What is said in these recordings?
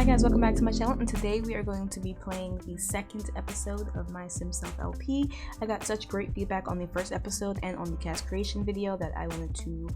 Hi guys, welcome back to my channel, and today we are going to be playing the second episode of my Simself LP. I got such great feedback on the first episode and on the cast creation video that I wanted to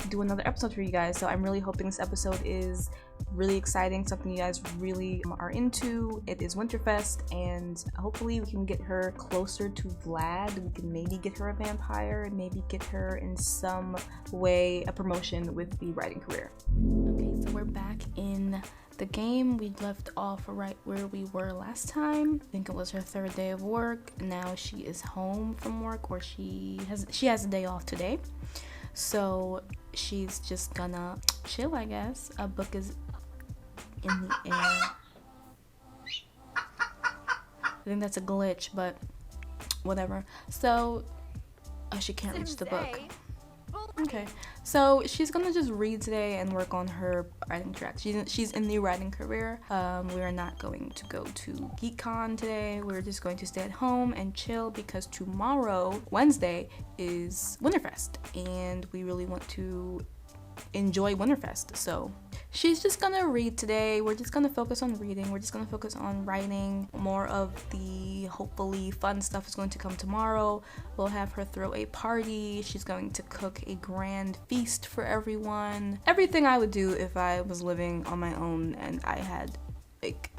do another episode for you guys, so I'm really hoping this episode is really exciting, something you guys really are into. It is Winterfest, and hopefully we can get her closer to Vlad. We can maybe get her a vampire and maybe get her in some way a promotion with the writing career. Okay, so we're back in the game. We left off right where we were last time. I think it was her third day of work. Now she is home from work, or she has a day off today. So she's just gonna chill, I guess. A book is in the air. I think that's a glitch, but whatever. So she can't reach the book. Okay, so she's gonna just read today and work on her writing track. She's in the writing career. We are not going to go to GeekCon today. We're just going to stay at home and chill because tomorrow, Wednesday, is Winterfest, and we really want to enjoy Winterfest. So she's just gonna read today. We're just gonna focus on reading. We're just gonna focus on writing. More of the hopefully fun stuff is going to come tomorrow. We'll have her throw a party. She's going to cook a grand feast for everyone. Everything I would do if I was living on my own and I had like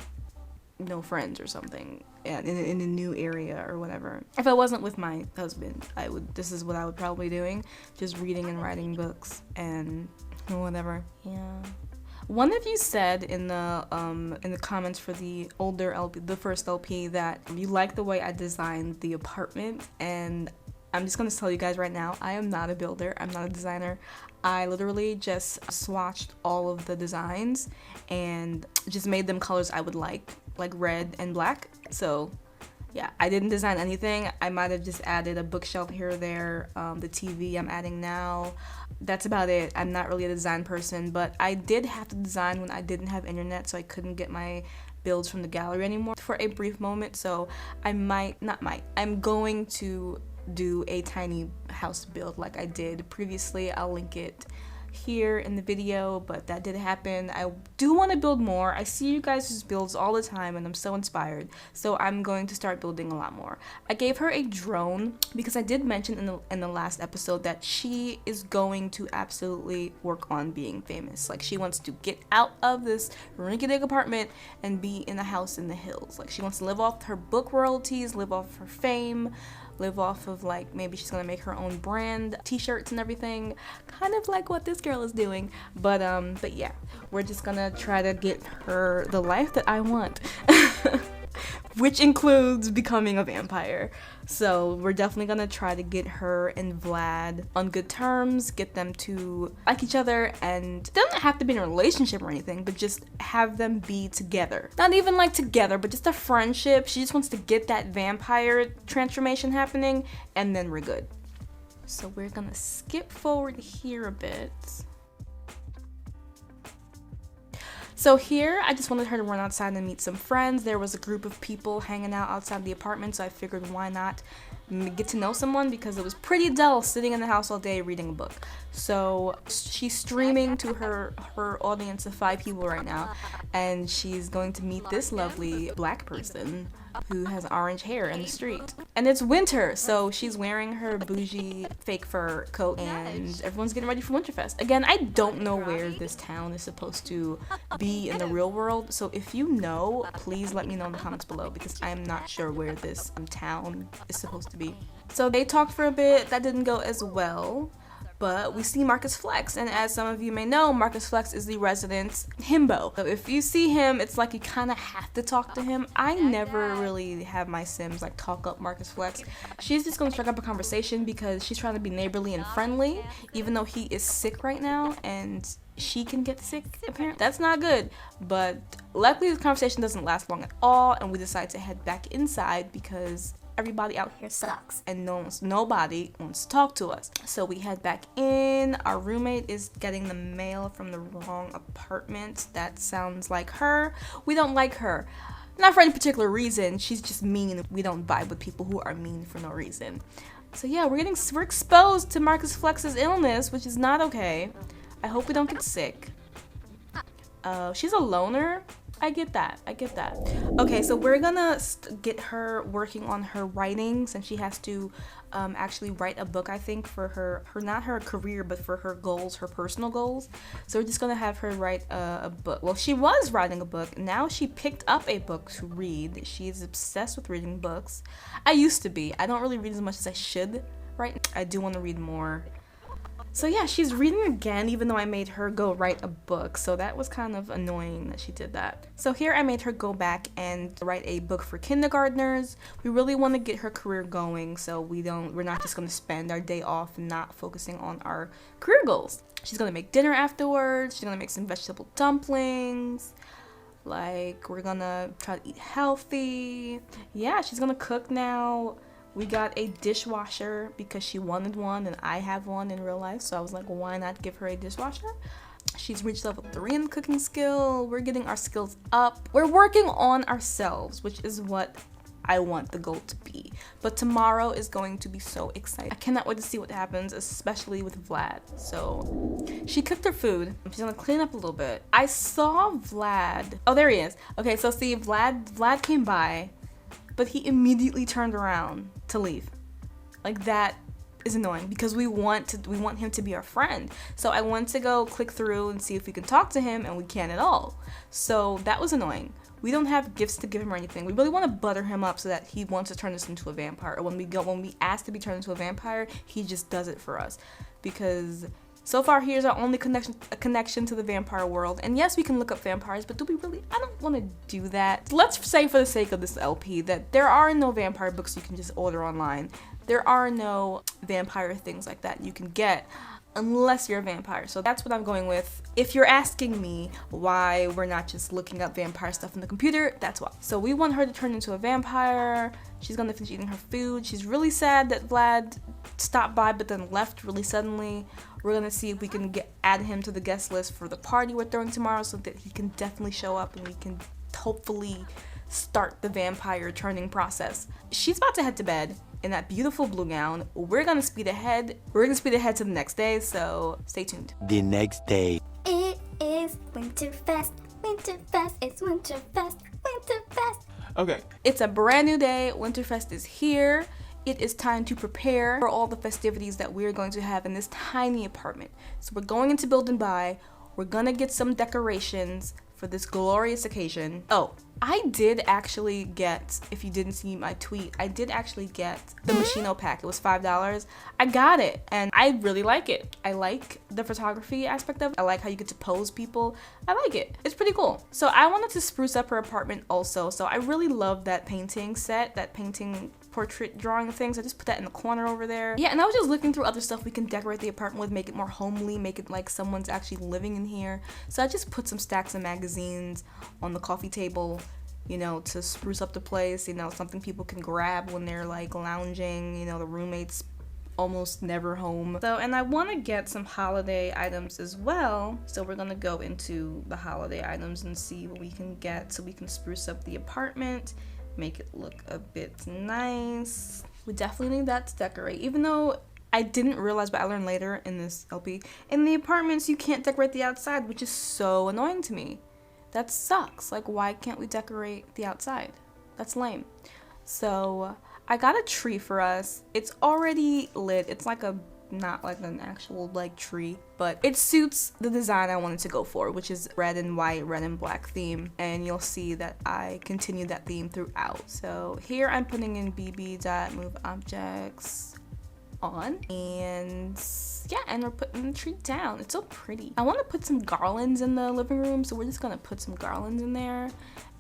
no friends or something, in a new area or whatever. If I wasn't with my husband, this is what I would probably be doing, just reading and writing books and whatever. Yeah. One of you said in the comments for the older LP, the first LP, that you like the way I designed the apartment, and I'm just gonna tell you guys right now, I am not a builder, I'm not a designer. I literally just swatched all of the designs and just made them colors I would like red and black. So yeah, I didn't design anything. I might have just added a bookshelf here or there, the TV I'm adding now. That's about it. I'm not really a design person, but I did have to design when I didn't have internet, so I couldn't get my builds from the gallery anymore for a brief moment. So I'm going to do a tiny house build like I did previously. I'll link it here in the video, but that did happen. I do want to build more. I see you guys' builds all the time and I'm so inspired, so I'm going to start building a lot more. I gave her a drone because I did mention in the last episode that she is going to absolutely work on being famous. Like, she wants to get out of this rinky-dink apartment and be in a house in the hills. Like, she wants to live off her book royalties, live off her fame, live off of, like, maybe she's gonna make her own brand t-shirts and everything, kind of like what this girl is doing. But yeah, we're just gonna try to get her the life that I want. Which includes becoming a vampire. So we're definitely gonna try to get her and Vlad on good terms, get them to like each other, and they don't have to be in a relationship or anything, but just have them be together. Not even like together, but just a friendship. She just wants to get that vampire transformation happening, and then we're good. So we're gonna skip forward here a bit. So here, I just wanted her to run outside and meet some friends. There was a group of people hanging out outside the apartment, so I figured why not get to know someone, because it was pretty dull sitting in the house all day reading a book. So she's streaming to her audience of 5 people right now, and she's going to meet this lovely black person who has orange hair in the street. And it's winter, so she's wearing her bougie fake fur coat, and everyone's getting ready for Winterfest. Again, I don't know where this town is supposed to be in the real world, so if you know, please let me know in the comments below, because I'm not sure where this town is supposed to be. So they talked for a bit. That didn't go as well. But we see Marcus Flex, and as some of you may know, Marcus Flex is the resident himbo. So if you see him, it's like you kind of have to talk to him. I never really have my Sims like talk up Marcus Flex. She's just gonna strike up a conversation because she's trying to be neighborly and friendly, even though he is sick right now and she can get sick apparently. That's not good, but luckily the conversation doesn't last long at all, and we decide to head back inside because everybody out here sucks and nobody wants to talk to us. So we head back in. Our roommate is getting the mail from the wrong apartment. That sounds like her. We don't like her. Not for any particular reason. She's just mean. We don't vibe with people who are mean for no reason. So yeah, we're exposed to Marcus Flex's illness, which is not okay. I hope we don't get sick. She's a loner. I get that. Okay, so we're gonna get her working on her writing, since she has to actually write a book, I think, for her not her career, but for her goals, her personal goals. So we're just gonna have her write a book. Well, she was writing a book. Now she picked up a book to read. She's obsessed with reading books. I used to be. I don't really read as much as I should right now. I do want to read more. So yeah, she's reading again, even though I made her go write a book. So that was kind of annoying that she did that. So here I made her go back and write a book for kindergartners. We really want to get her career going, so we're not just going to spend our day off not focusing on our career goals. She's going to make dinner afterwards. She's going to make some vegetable dumplings. Like, we're going to try to eat healthy. Yeah, she's going to cook now. We got a dishwasher because she wanted one, and I have one in real life, so I was like, well, why not give her a dishwasher? She's reached level 3 in the cooking skill. We're getting our skills up. We're working on ourselves, which is what I want the goal to be. But tomorrow is going to be so exciting. I cannot wait to see what happens, especially with Vlad. So she cooked her food. She's gonna clean up a little bit. I saw Vlad. Oh, there he is. Okay, so see, Vlad came by, but he immediately turned around to leave. Like, that is annoying because we want him to be our friend. So I want to go click through and see if we can talk to him, and we can't at all. So that was annoying. We don't have gifts to give him or anything. We really want to butter him up so that he wants to turn us into a vampire. Or when we ask to be turned into a vampire, he just does it for us. Because so far, here's our only connection to the vampire world. And yes, we can look up vampires, but do we really? I don't want to do that. Let's say, for the sake of this LP, that there are no vampire books you can just order online. There are no vampire things like that you can get unless you're a vampire. So that's what I'm going with. If you're asking me why we're not just looking up vampire stuff on the computer, that's why. So we want her to turn into a vampire. She's gonna finish eating her food. She's really sad that Vlad stopped by but then left really suddenly. We're gonna see if we can add him to the guest list for the party we're throwing tomorrow, so that he can definitely show up and we can hopefully start the vampire turning process. She's about to head to bed in that beautiful blue gown. We're gonna speed ahead. We're gonna speed ahead to the next day, so stay tuned. The next day. It is Winterfest, Winterfest, it's Winterfest, Winterfest. Okay. It's a brand new day. Winterfest is here. It is time to prepare for all the festivities that we're going to have in this tiny apartment. So we're going into Build and Buy. We're gonna get some decorations for this glorious occasion. Oh, I did actually get, if you didn't see my tweet, I did actually get the Machino pack. It was $5. I got it, and I really like it. I like the photography aspect of it. I like how you get to pose people. I like it. It's pretty cool. So I wanted to spruce up her apartment also. So I really love that painting set, that painting portrait drawing things. I just put that in the corner over there. Yeah, and I was just looking through other stuff we can decorate the apartment with, make it more homely, make it like someone's actually living in here. So I just put some stacks of magazines on the coffee table, you know, to spruce up the place, you know, something people can grab when they're like lounging, you know, the roommates almost never home. So, and I want to get some holiday items as well. So we're gonna go into the holiday items and see what we can get so we can spruce up the apartment, make it look a bit nice. We definitely need that to decorate, even though I didn't realize, but I learned later in this LP, in the apartments you can't decorate the outside, which is so annoying to me. That sucks. Like, why can't we decorate the outside? That's lame. So I got a tree for us. It's already lit. It's like not like an actual like tree, but it suits the design I wanted to go for, which is red and white, red and black theme. And you'll see that I continue that theme throughout. So here I'm putting in bb.moveobjects on, and yeah, and we're putting the tree down. It's so pretty. I want to put some garlands in the living room, so we're just gonna put some garlands in there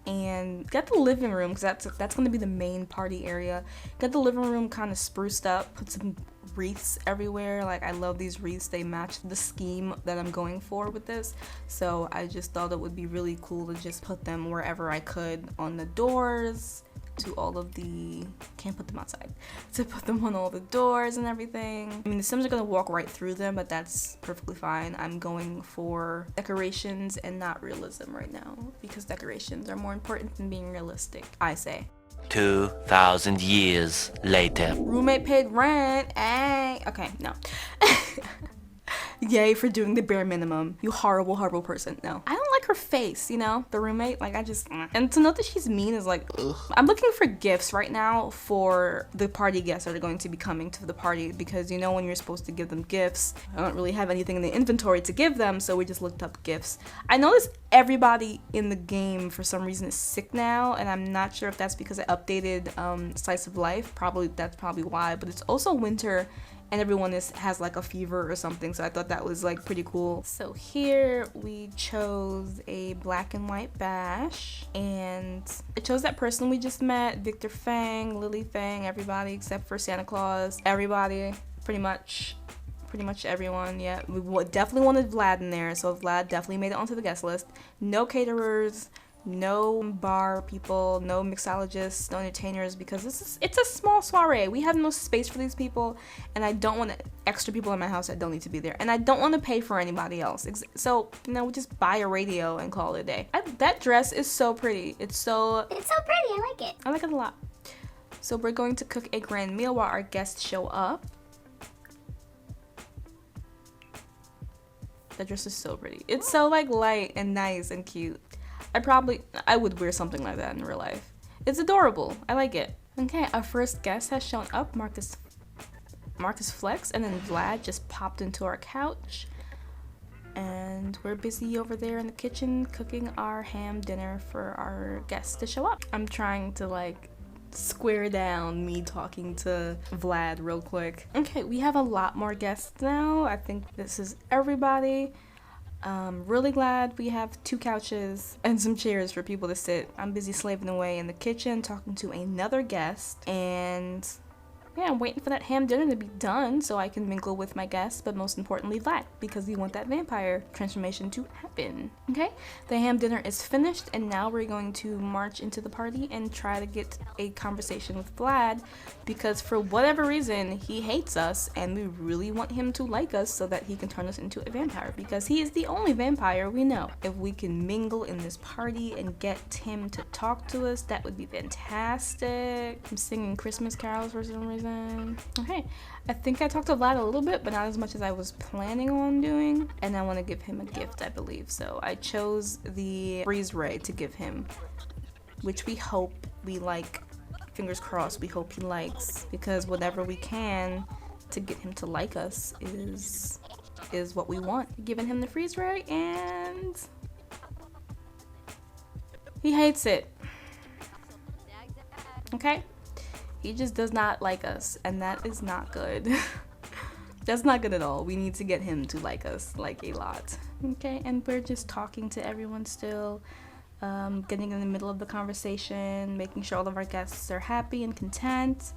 and get the living room, because that's gonna be the main party area. Get the living room kind of spruced up, put some wreaths everywhere. Like, I love these wreaths. They match the scheme that I'm going for with this, so I just thought it would be really cool to just put them wherever I could, on the doors, to all of the, can't put them outside, to put them on all the doors and everything. I mean, the Sims are gonna walk right through them, but that's perfectly fine. I'm going for decorations and not realism right now, because decorations are more important than being realistic, I say. 2,000 years later. Roommate paid rent. Hey. Okay, no. Yay for doing the bare minimum. You horrible, horrible person. No. I don't like like her face, you know, the roommate. Like, I just, and to note that she's mean is like, ugh. I'm looking for gifts right now for the party guests that are going to be coming to the party, because you know when you're supposed to give them gifts, I don't really have anything in the inventory to give them, so we just looked up gifts. I noticed everybody in the game for some reason is sick now, and I'm not sure if that's because I updated Slice of Life. That's probably why, but it's also winter and everyone has like a fever or something, so I thought that was like pretty cool. So here we chose a black and white bash, and it chose that person we just met, Victor Fang, Lily Fang, everybody except for Santa Claus, everybody, pretty much everyone. Yeah, we definitely wanted Vlad in there, so Vlad definitely made it onto the guest list. No caterers, no bar people, no mixologists, no entertainers, because it's a small soiree. We have no space for these people, and I don't want extra people in my house that don't need to be there, and I don't want to pay for anybody else. So, you know, we just buy a radio and call it a day. That dress is so pretty. It's so pretty. I like it. I like it a lot. So we're going to cook a grand meal while our guests show up. That dress is so pretty. It's so like light and nice and cute. I would wear something like that in real life. It's adorable. I like it. Okay, our first guest has shown up, Marcus Flex, and then Vlad just popped into our couch. And we're busy over there in the kitchen cooking our ham dinner for our guests to show up. I'm trying to like square down me talking to Vlad real quick. Okay, we have a lot more guests now. I think this is everybody. Really glad we have 2 couches and some chairs for people to sit. I'm busy slaving away in the kitchen talking to another guest, and yeah, I'm waiting for that ham dinner to be done so I can mingle with my guests, but most importantly Vlad, because we want that vampire transformation to happen. Okay, the ham dinner is finished, and now we're going to march into the party and try to get a conversation with Vlad, because for whatever reason he hates us, and we really want him to like us so that he can turn us into a vampire, because he is the only vampire we know. If we can mingle in this party and get him to talk to us, that would be fantastic. I'm singing Christmas carols for some reason. Okay, I think I talked to Vlad a little bit, but not as much as I was planning on doing, and I want to give him a gift, I believe. So I chose the freeze ray to give him, which we hope we like. Fingers crossed, we hope he likes, because whatever we can to get him to like us is what we want. Giving him the freeze ray, and he hates it. Okay, he just does not like us, and that is not good. That's not good at all. We need to get him to like us, like a lot. Okay, and we're just talking to everyone still, getting in the middle of the conversation, making sure all of our guests are happy and content.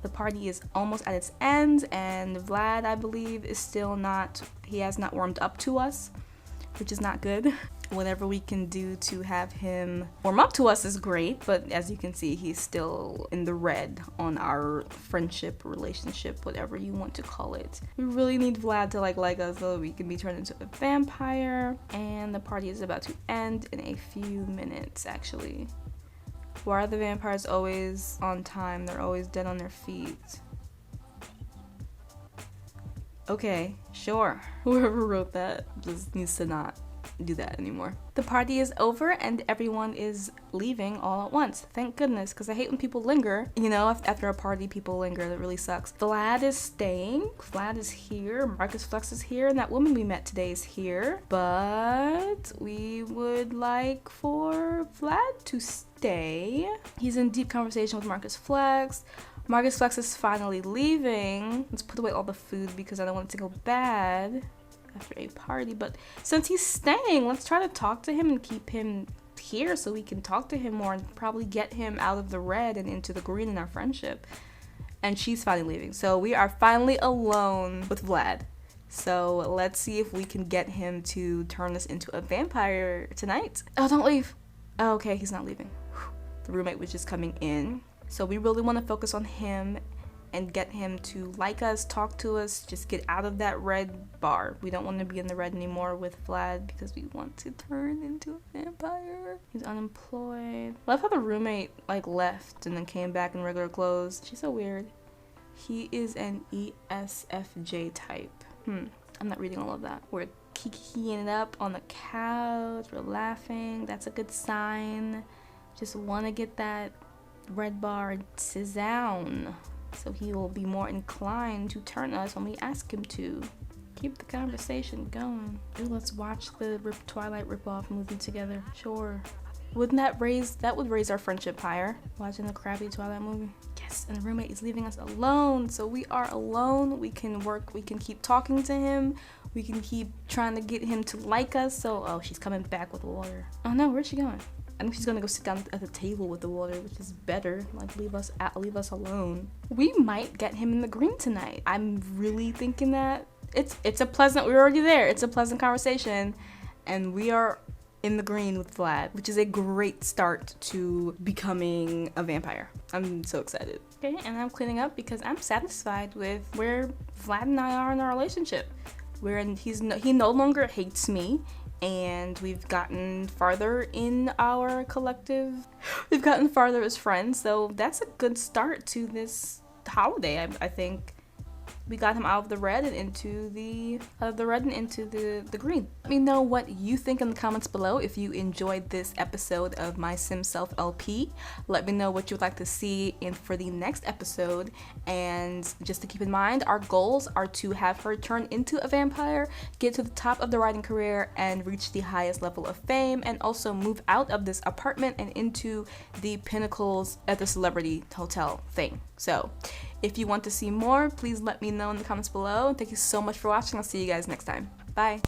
The party is almost at its end, and Vlad, I believe, he has not warmed up to us, which is not good. Whatever we can do to have him warm up to us is great, but as you can see, he's still in the red on our friendship, relationship, whatever you want to call it. We really need Vlad to like us so we can be turned into a vampire, and the party is about to end in a few minutes, actually. Why are the vampires always on time? They're always dead on their feet. Okay, sure. Whoever wrote that just needs to not do that anymore. The party is over and everyone is leaving all at once. Thank goodness, because I hate when people linger. You know, after a party, people linger. That really sucks. Vlad is staying. Vlad is here. Marcus Flex is here. And that woman we met today is here. But we would like for Vlad to stay. He's in deep conversation with Marcus Flex. Marcus Flex is finally leaving. Let's put away all the food because I don't want it to go bad after a party, but since he's staying, let's try to talk to him and keep him here so we can talk to him more and probably get him out of the red and into the green in our friendship. And she's finally leaving, so we are finally alone with Vlad. So let's see if we can get him to turn us into a vampire tonight. Oh, don't leave. Oh, okay, he's not leaving. The roommate was just coming in, so we really want to focus on him and get him to like us, talk to us, just get out of that red bar. We don't want to be in the red anymore with Vlad because we want to turn into a vampire. He's unemployed. Love how the roommate like left and then came back in regular clothes. She's so weird. He is an ESFJ type. I'm not reading all of that. Weird. kikiing it up on the couch. We're laughing. That's a good sign. Just want to get that red bar down, so he will be more inclined to turn us when we ask him to. Keep the conversation going. Ooh, let's watch the Twilight ripoff movie together. Sure. Wouldn't that would raise our friendship higher? Watching the crappy Twilight movie. Yes, and the roommate is leaving us alone. So we are alone. We can work, we can keep talking to him. We can keep trying to get him to like us. So, oh, she's coming back with water. Oh no, where's she going? I think she's gonna go sit down at the table with the water, which is better. Like, leave us alone. We might get him in the green tonight. I'm really thinking that. It's a pleasant, we're already there. It's a pleasant conversation, and we are in the green with Vlad, which is a great start to becoming a vampire. I'm so excited. Okay, and I'm cleaning up because I'm satisfied with where Vlad and I are in our relationship. He no longer hates me, and we've gotten farther in our collective. We've gotten farther as friends, so that's a good start to this holiday. I think we got him out of the red and into the green. Let me know what you think in the comments below. If you enjoyed this episode of my Simself LP, let me know what you'd like to see for the next episode. And just to keep in mind, our goals are to have her turn into a vampire, get to the top of the writing career, and reach the highest level of fame, and also move out of this apartment and into the pinnacles at the celebrity hotel thing. So if you want to see more, please let me know in the comments below. Thank you so much for watching. I'll see you guys next time. Bye.